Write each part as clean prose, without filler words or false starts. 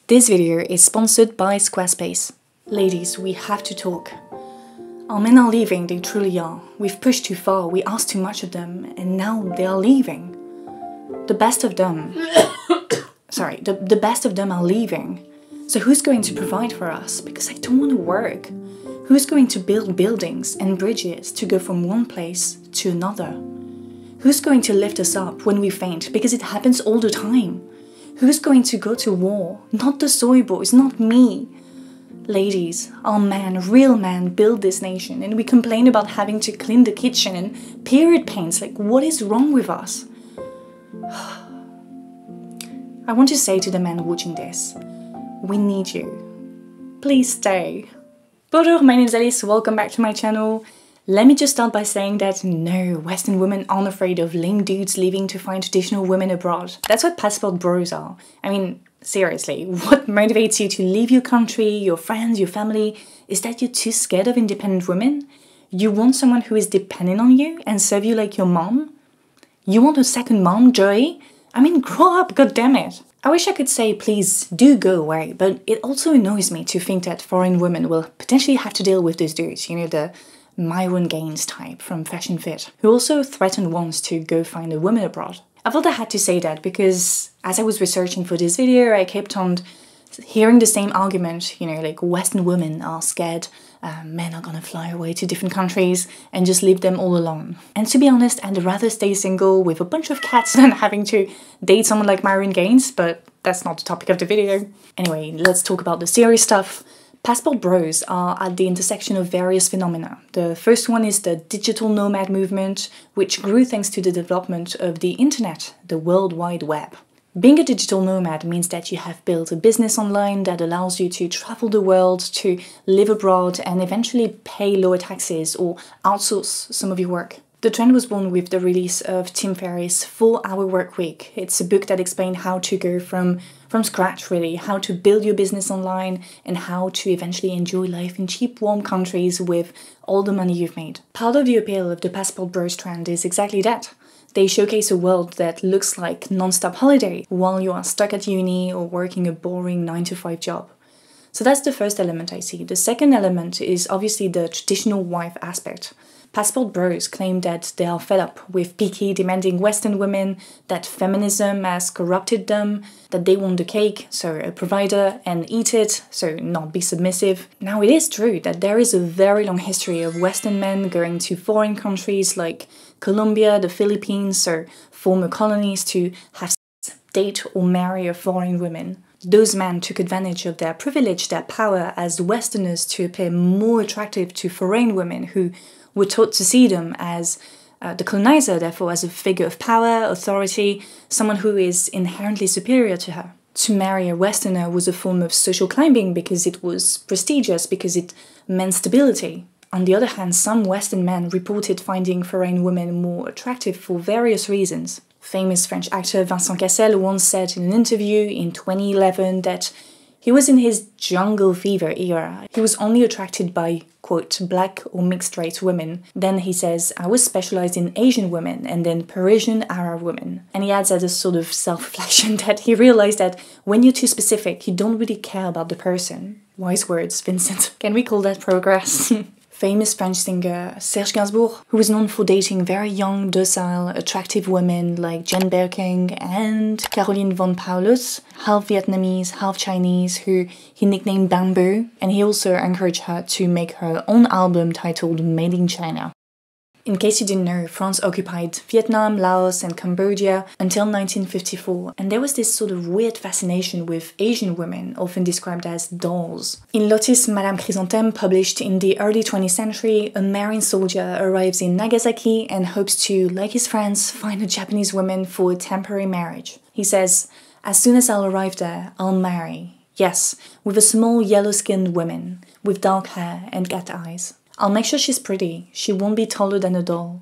This video is sponsored by Squarespace. Ladies, we have to talk. Our men are leaving, they truly are. We've pushed too far, we asked too much of them, and now they are leaving. The best of them... the best of them are leaving. So who's going to provide for us? Because I don't want to work. Who's going to build buildings and bridges to go from one place to another? Who's going to lift us up when we faint? Because it happens all the time. Who's going to go to war? Not the soy boys, not me. Ladies, our men, real men, build this nation, and we complain about having to clean the kitchen and period pains. Like, what is wrong with us? I want to say to the men watching this, we need you. Please stay. Bonjour, my name is Alice, welcome back to my channel. Let me just start by saying that no, Western women aren't afraid of lame dudes leaving to find traditional women abroad. That's what passport bros are. I mean, seriously, what motivates you to leave your country, your friends, your family? Is that you're too scared of independent women? You want someone who is dependent on you and serve you like your mom? You want a second mom, Joey? I mean, grow up, goddammit. I wish I could say, please do go away, but it also annoys me to think that foreign women will potentially have to deal with these dudes, you know, the Marion type from Fashion Fit, who also threatened once to go find a woman abroad. I thought I had to say that because as I was researching for this video, I kept on hearing the same argument, you know, like Western women are scared, men are gonna fly away to different countries and just leave them all alone. And to be honest, I'd rather stay single with a bunch of cats than having to date someone like Marion, but that's not the topic of the video. Anyway, let's talk about the serious stuff. Passport bros are at the intersection of various phenomena. The first one is the digital nomad movement, which grew thanks to the development of the internet, the World Wide Web. Being a digital nomad means that you have built a business online that allows you to travel the world, to live abroad, and eventually pay lower taxes or outsource some of your work. The trend was born with the release of Tim Ferriss' 4-Hour Workweek. It's a book that explained how to go from scratch, really, how to build your business online and how to eventually enjoy life in cheap, warm countries with all the money you've made. Part of the appeal of the Passport Bros trend is exactly that. They showcase a world that looks like non-stop holiday while you are stuck at uni or working a boring 9-to-5 job. So that's the first element I see. The second element is obviously the traditional wife aspect. Passport bros claim that they are fed up with picky, demanding Western women, that feminism has corrupted them, that they want the cake, so a provider, and eat it, so not be submissive. Now, it is true that there is a very long history of Western men going to foreign countries like Colombia, the Philippines, or former colonies to have sex, date, or marry a foreign woman. Those men took advantage of their privilege, their power as Westerners to appear more attractive to foreign women who were taught to see them as the colonizer, therefore as a figure of power, authority, someone who is inherently superior to her. To marry a Westerner was a form of social climbing because it was prestigious, because it meant stability. On the other hand, some Western men reported finding foreign women more attractive for various reasons. Famous French actor Vincent Cassel once said in an interview in 2011 that he was in his jungle fever era. He was only attracted by, quote, black or mixed race women. Then he says, I was specialized in Asian women and then Parisian Arab women. And he adds as a sort of self-reflection that he realized that when you're too specific, you don't really care about the person. Wise words, Vincent. Can we call that progress? Famous French singer Serge Gainsbourg, who was known for dating very young, docile, attractive women like Jane Birkin and Caroline von Paulus, half Vietnamese, half Chinese, who he nicknamed Bamboo, and he also encouraged her to make her own album titled Made in China. In case you didn't know, France occupied Vietnam, Laos and Cambodia until 1954, and there was this sort of weird fascination with Asian women, often described as dolls. In Lotus Madame Chrysanthème, published in the early 20th century, a Marine soldier arrives in Nagasaki and hopes to, like his friends, find a Japanese woman for a temporary marriage. He says, as soon as I'll arrive there, I'll marry. Yes, with a small yellow-skinned woman, with dark hair and cat eyes. I'll make sure she's pretty, she won't be taller than a doll.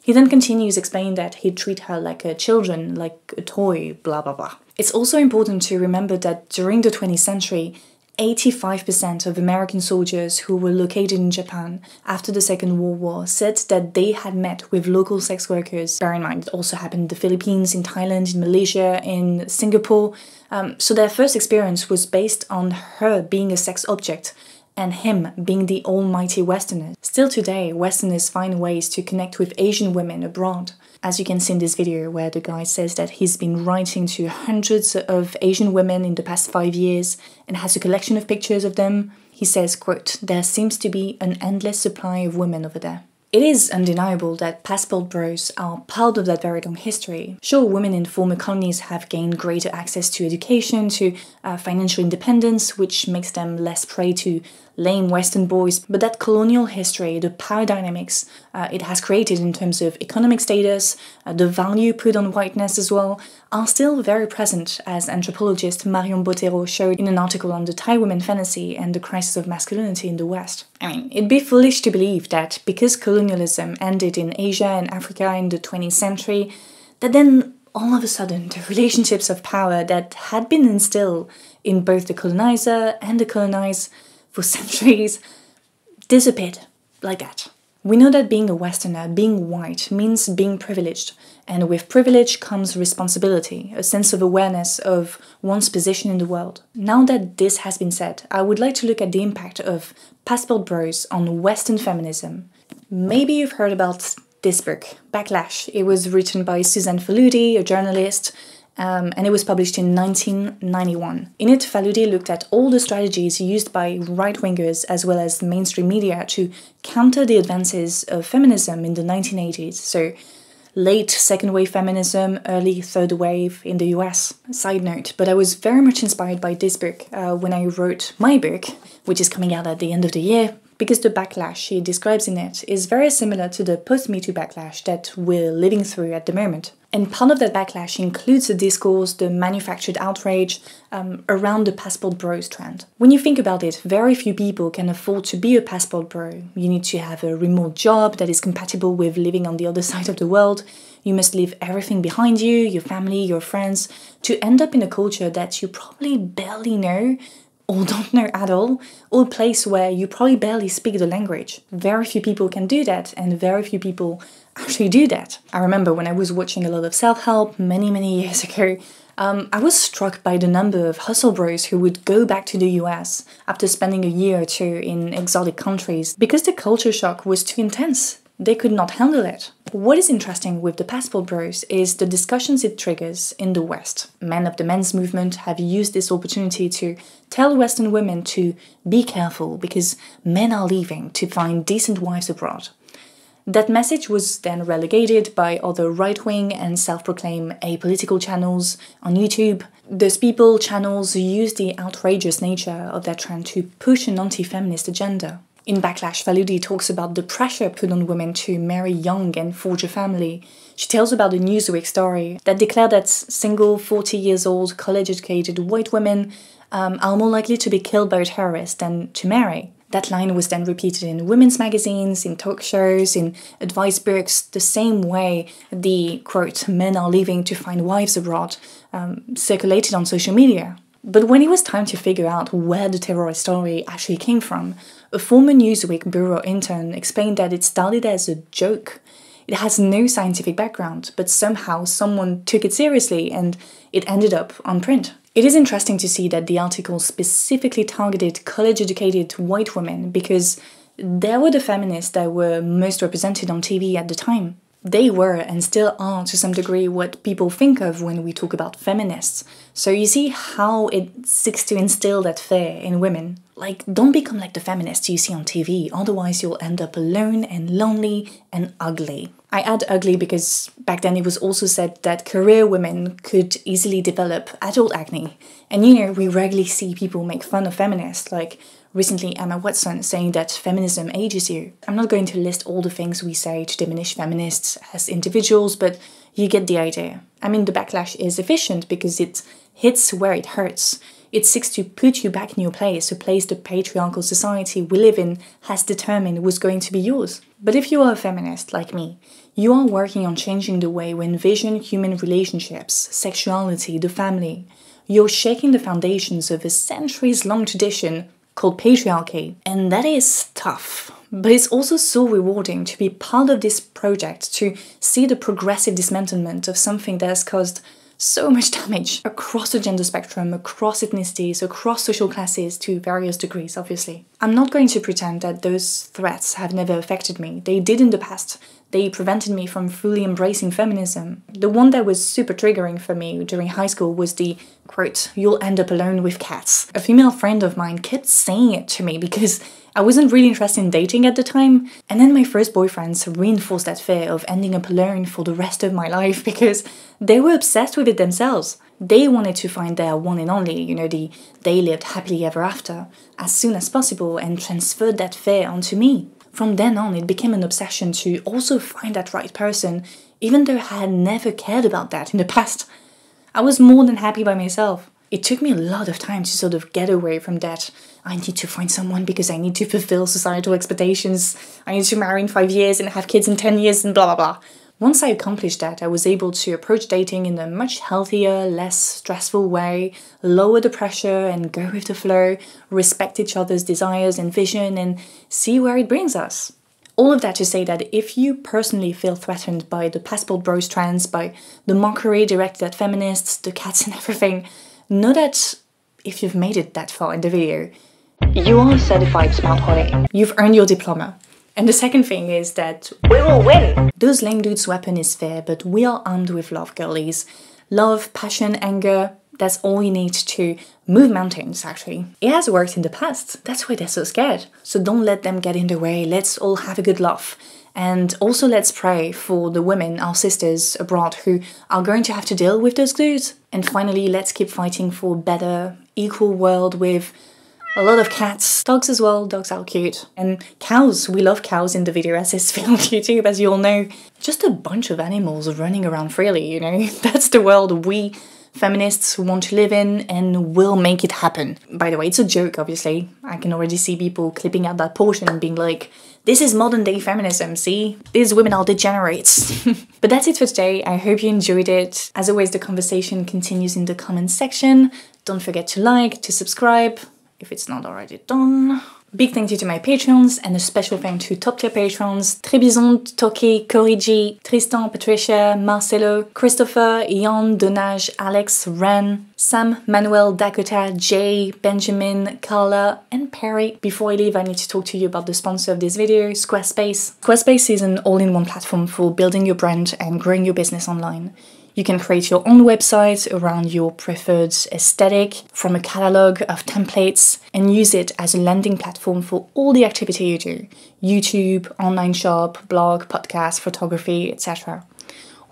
He then continues explaining that he'd treat her like a children, like a toy, blah blah blah. It's also important to remember that during the 20th century, 85% of American soldiers who were located in Japan after the Second World War said that they had met with local sex workers. Bear in mind, it also happened in the Philippines, in Thailand, in Malaysia, in Singapore. So their first experience was based on her being a sex object and him being the almighty Westerner. Still today, Westerners find ways to connect with Asian women abroad. As you can see in this video where the guy says that he's been writing to hundreds of Asian women in the past 5 years and has a collection of pictures of them. He says, quote, "There seems to be an endless supply of women over there." It is undeniable that passport bros are part of that very long history. Sure, women in former colonies have gained greater access to education, to financial independence, which makes them less prey to lame Western boys, but that colonial history, the power dynamics it has created in terms of economic status, the value put on whiteness as well, are still very present, as anthropologist Marion Bottero showed in an article on the Thai women fantasy and the crisis of masculinity in the West. I mean, it'd be foolish to believe that because colonialism ended in Asia and Africa in the 20th century, that then all of a sudden the relationships of power that had been instilled in both the colonizer and the colonized for centuries disappeared like that. We know that being a Westerner, being white, means being privileged, and with privilege comes responsibility, a sense of awareness of one's position in the world. Now that this has been said, I would like to look at the impact of passport bros on Western feminism. Maybe you've heard about this book, Backlash. It was written by Faludi, a journalist, and it was published in 1991. In it, Faludi looked at all the strategies used by right-wingers as well as mainstream media to counter the advances of feminism in the 1980s, so late second-wave feminism, early third wave in the US. Side note, but I was very much inspired by this book when I wrote my book, which is coming out at the end of the year, because the backlash he describes in it is very similar to the post-MeToo backlash that we're living through at the moment. And part of that backlash includes the discourse, the manufactured outrage around the passport bros trend. When you think about it, very few people can afford to be a passport bro. You need to have a remote job that is compatible with living on the other side of the world. You must leave everything behind you, your family, your friends, to end up in a culture that you probably barely know or don't know at all, or a place where you probably barely speak the language. Very few people can do that, and very few people actually do that. I remember when I was watching a lot of self-help many years ago, I was struck by the number of hustle bros who would go back to the US after spending a year or two in exotic countries because the culture shock was too intense. They could not handle it. What is interesting with the passport bros is the discussions it triggers in the West. Men of the men's movement have used this opportunity to tell Western women to be careful because men are leaving to find decent wives abroad. That message was then relegated by other right-wing and self-proclaimed apolitical channels on YouTube. Those people, channels, use the outrageous nature of that trend to push an anti-feminist agenda. In Backlash, Faludi talks about the pressure put on women to marry young and forge a family. She tells about the Newsweek story that declared that single, 40 years old, college-educated white women are more likely to be killed by a terrorist than to marry. That line was then repeated in women's magazines, in talk shows, in advice books, the same way the, quote, "men are leaving to find wives abroad," circulated on social media. But when it was time to figure out where the terrorist story actually came from, a former Newsweek bureau intern explained that it started as a joke. It has no scientific background, but somehow someone took it seriously and it ended up on print. It is interesting to see that the article specifically targeted college-educated white women because they were the feminists that were most represented on TV at the time. They were and still are to some degree what people think of when we talk about feminists. So you see how it seeks to instill that fear in women. Like, don't become like the feminists you see on TV, otherwise you'll end up alone and lonely and ugly. I add ugly because back then it was also said that career women could easily develop adult acne. And you know, we regularly see people make fun of feminists, like recently Emma Watson saying that feminism ages you. I'm not going to list all the things we say to diminish feminists as individuals, but you get the idea. I mean, the backlash is efficient because it hits where it hurts. It seeks to put you back in your place, a place the patriarchal society we live in has determined was going to be yours. But if you are a feminist like me, you are working on changing the way we envision human relationships, sexuality, the family. you're shaking the foundations of a centuries-long tradition called patriarchy. And that is tough. But it's also so rewarding to be part of this project, to see the progressive dismantlement of something that has caused so much damage across the gender spectrum, across ethnicities, across social classes to various degrees, obviously. I'm not going to pretend that those threats have never affected me. They did in the past. They prevented me from fully embracing feminism. The one that was super triggering for me during high school was the, quote, "you'll end up alone with cats." A female friend of mine kept saying it to me because I wasn't really interested in dating at the time. And then my first boyfriends reinforced that fear of ending up alone for the rest of my life because they were obsessed with it themselves. They wanted to find their one and only, they lived happily ever after, as soon as possible, and transferred that fear onto me. From then on, it became an obsession to also find that right person, even though I had never cared about that in the past. I was more than happy by myself. It took me a lot of time to sort of get away from that. I need to find someone because I need to fulfill societal expectations. I need to marry in 5 years and have kids in 10 years and blah blah blah. Once I accomplished that, I was able to approach dating in a much healthier, less stressful way, lower the pressure and go with the flow, respect each other's desires and vision, and see where it brings us. All of that to say that if you personally feel threatened by the passport bros trends, by the mockery directed at feminists, the cats and everything, know that if you've made it that far in the video, you are a certified smart hottie. You've earned your diploma. And the second thing is that we will win! Those lame dudes' weapon is fair, but we are armed with love, girlies. Love, passion, anger, that's all you need to move mountains, actually. It has worked in the past, that's why they're so scared. So don't let them get in the way, let's all have a good laugh. And also let's pray for the women, our sisters abroad, who are going to have to deal with those dudes. And finally, let's keep fighting for a better, equal world with a lot of cats, dogs as well, dogs are cute. And cows, we love cows in the video essays on YouTube, as you all know. Just a bunch of animals running around freely, That's the world we feminists want to live in and will make it happen. By the way, it's a joke, obviously. I can already see people clipping out that portion and being like, this is modern day feminism, see? These women are degenerates. But that's it for today. I hope you enjoyed it. As always, the conversation continues in the comments section. Don't forget to like, to subscribe, if it's not already done. Big thank you to my patrons, and a special thank to top tier patrons Trébizon, Toki, Corigi, Tristan, Patricia, Marcelo, Christopher, Ian, Donage, Alex, Ren, Sam, Manuel, Dakota, Jay, Benjamin, Carla, and Perry. Before I leave, I need to talk to you about the sponsor of this video, Squarespace. Squarespace is an all-in-one platform for building your brand and growing your business online. You can create your own website around your preferred aesthetic from a catalog of templates and use it as a landing platform for all the activity you do. YouTube, online shop, blog, podcast, photography, etc.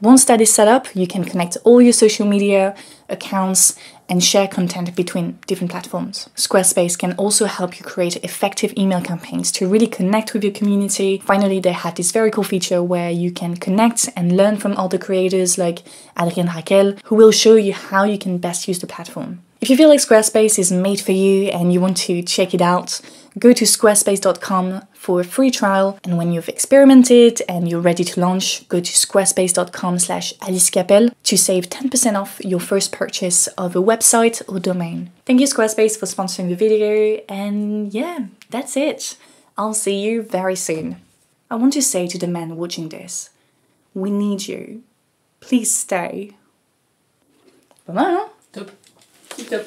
Once that is set up, you can connect all your social media accounts and share content between different platforms. Squarespace can also help you create effective email campaigns to really connect with your community. Finally, they have this very cool feature where you can connect and learn from other creators like Adrien Raquel, who will show you how you can best use the platform. If you feel like Squarespace is made for you and you want to check it out, go to squarespace.com for a free trial, and when you've experimented and you're ready to launch, go to squarespace.com/alice.cappelleyt to save 10% off your first purchase of a website or domain. Thank you Squarespace for sponsoring the video, and yeah, that's it. I'll see you very soon. I want to say to the men watching this, we need you. Please stay. Bye-bye. Top. Keep up.